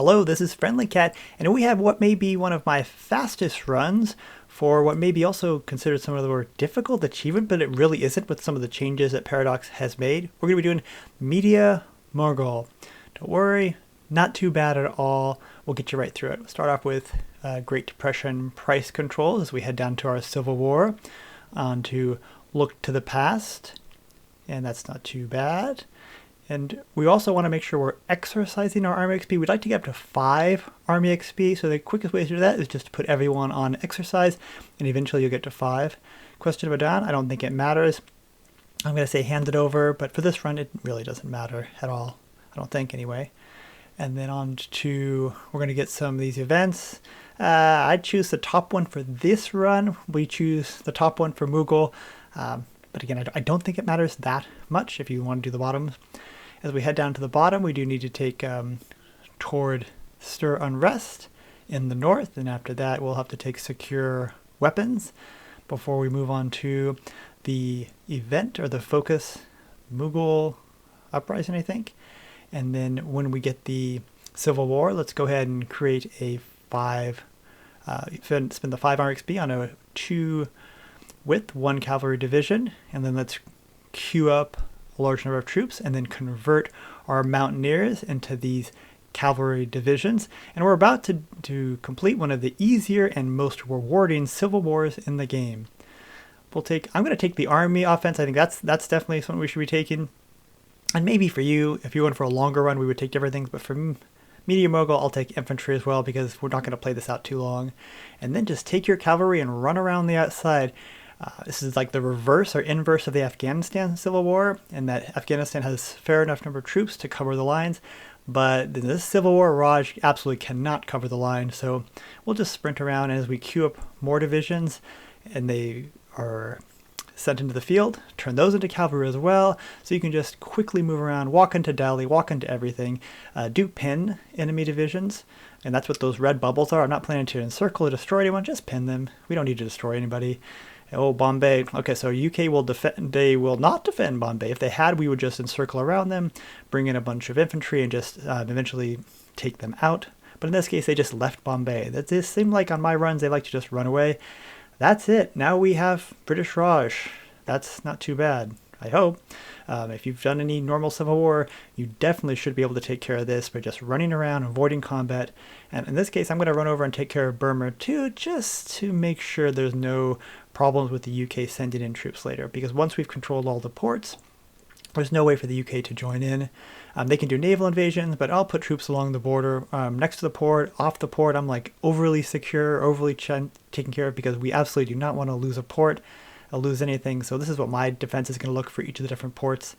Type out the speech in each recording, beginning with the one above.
Hello, this is Friendly Cat, and we have what may be one of my fastest runs for what may be also considered some of the more difficult achievement, but it really isn't with some of the changes that Paradox has made. We're going to be doing Media Mughal. Don't worry, not too bad at all. We'll get you right through it. We'll start off with Great Depression price controls as we head down to our Civil War, on to Look to the Past, and that's not too bad. And we also want to make sure we're exercising our Army XP. We'd like to get up to 5 Army XP, so the quickest way to do that is just to put everyone on exercise, and eventually you'll get to 5. Question of a down, I don't think it matters. I'm going to say hand it over, but for this run it really doesn't matter at all. I don't think anyway. And then on to, we're going to get some of these events. I'd choose the top one for this run. We choose the top one for Mughal. But again, I don't think it matters that much if you want to do the bottoms. As we head down to the bottom, we do need to take toward Stir Unrest in the north, and after that we'll have to take Secure Weapons before we move on to the event or the focus Mughal Uprising, I think. And then when we get the Civil War, let's go ahead and create a 5, spend the 5 RXP on a 2 with 1 cavalry division, and then let's queue up a large number of troops and then convert our mountaineers into these cavalry divisions. And we're about to complete one of the easier and most rewarding civil wars in the game. I'm going to take the army offense. I think that's definitely something we should be taking. And maybe for you, if you went for a longer run, we would take different things. But for Media Mughal, I'll take infantry as well, because we're not going to play this out too long. And then just take your cavalry and run around the outside. This is like the reverse or inverse of the Afghanistan Civil War, in that Afghanistan has fair enough number of troops to cover the lines, but in this Civil War, Raj absolutely cannot cover the line, so we'll just sprint around as we queue up more divisions, and they are sent into the field, turn those into cavalry as well, so you can just quickly move around, walk into Delhi, walk into everything, do pin enemy divisions, and that's what those red bubbles are. I'm not planning to encircle or destroy anyone, just pin them. We don't need to destroy anybody. Oh, Bombay. Okay, so UK will defend. They will not defend Bombay. If they had, we would just encircle around them, bring in a bunch of infantry, and just eventually take them out. But in this case, they just left Bombay. That just seemed like on my runs, they like to just run away. That's it. Now we have British Raj. That's not too bad, I hope. If you've done any normal Civil War, you definitely should be able to take care of this by just running around, avoiding combat. And in this case, I'm going to run over and take care of Burma too, just to make sure there's no problems with the UK sending in troops later. Because once we've controlled all the ports, there's no way for the UK to join in. They can do naval invasions, but I'll put troops along the border, next to the port, off the port. I'm like overly secure, overly taken care of, because we absolutely do not want to lose a port. Lose anything. So this is what my defense is going to look for each of the different ports.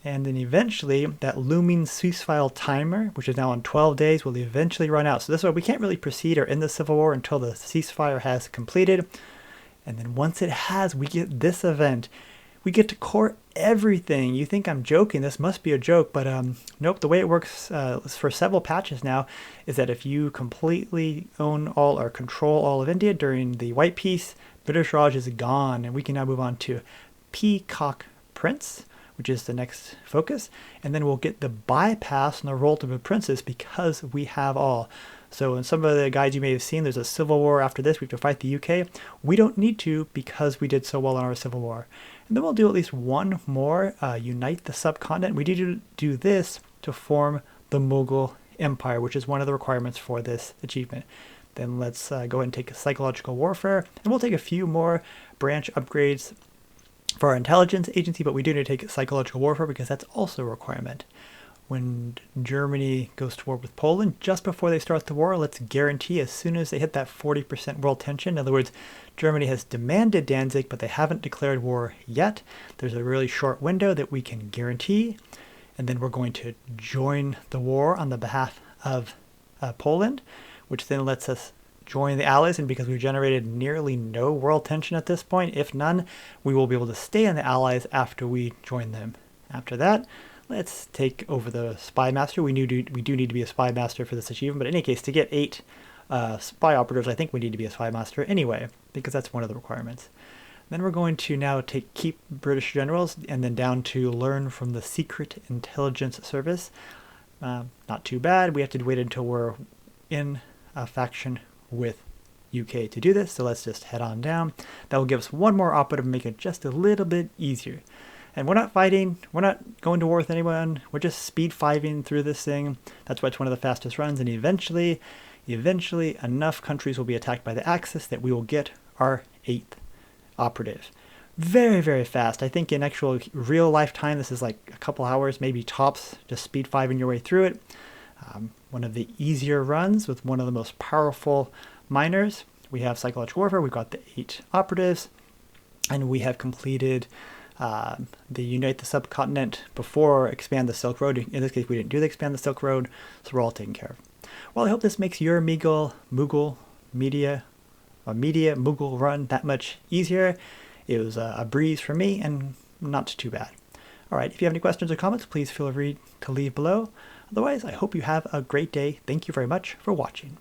And then eventually that looming ceasefire timer, which is now on 12 days, will eventually run out. So this is why we can't really proceed or end the Civil War until the ceasefire has completed. And then once it has, we get this event. We get to core everything. You think I'm joking. This must be a joke, but nope. The way it works for several patches now is that if you completely own all or control all of India during the White Peace, British Raj is gone, and we can now move on to Peacock Prince, which is the next focus, and then we'll get the bypass on the Roll of Princes because we have all. So in some of the guides you may have seen, there's a civil war after this. We have to fight the UK. We don't need to because we did so well in our civil war. And then we'll do at least one more, unite the subcontinent. We need to do this to form the Mughal Empire, which is one of the requirements for this achievement. Then let's go ahead and take a psychological warfare, and we'll take a few more branch upgrades for our intelligence agency, but we do need to take psychological warfare because that's also a requirement. When Germany goes to war with Poland, just before they start the war, let's guarantee as soon as they hit that 40% world tension, in other words, Germany has demanded Danzig, but they haven't declared war yet. There's a really short window that we can guarantee, and then we're going to join the war on the behalf of Poland, which then lets us join the Allies, and because we've generated nearly no world tension at this point, if none, we will be able to stay in the Allies after we join them. After that, let's take over the Spy Master. We do need to be a Spy Master for this achievement, but in any case, to get 8 spy operatives, I think we need to be a Spy Master anyway, because that's one of the requirements. Then we're going to now keep British generals, and then down to learn from the Secret Intelligence Service. not too bad. We have to wait until we're in a faction with UK to do this, so let's just head on down. That will give us one more operative and make it just a little bit easier. And we're not fighting, we're not going to war with anyone, we're just speed 5ing through this thing. That's why it's one of the fastest runs, and eventually enough countries will be attacked by the Axis that we will get our 8th operative. Very, very fast. I think in actual real life time, this is like a couple hours, maybe tops, just speed 5ing your way through it. One of the easier runs with one of the most powerful miners. We have psychological warfare, we've got the 8 operatives, and we have completed the Unite the Subcontinent before Expand the Silk Road. In this case, we didn't do the Expand the Silk Road, so we're all taken care of. Well, I hope this makes your Media Mughal run that much easier. It was a breeze for me and not too bad. All right, if you have any questions or comments, please feel free to leave below. Otherwise, I hope you have a great day. Thank you very much for watching.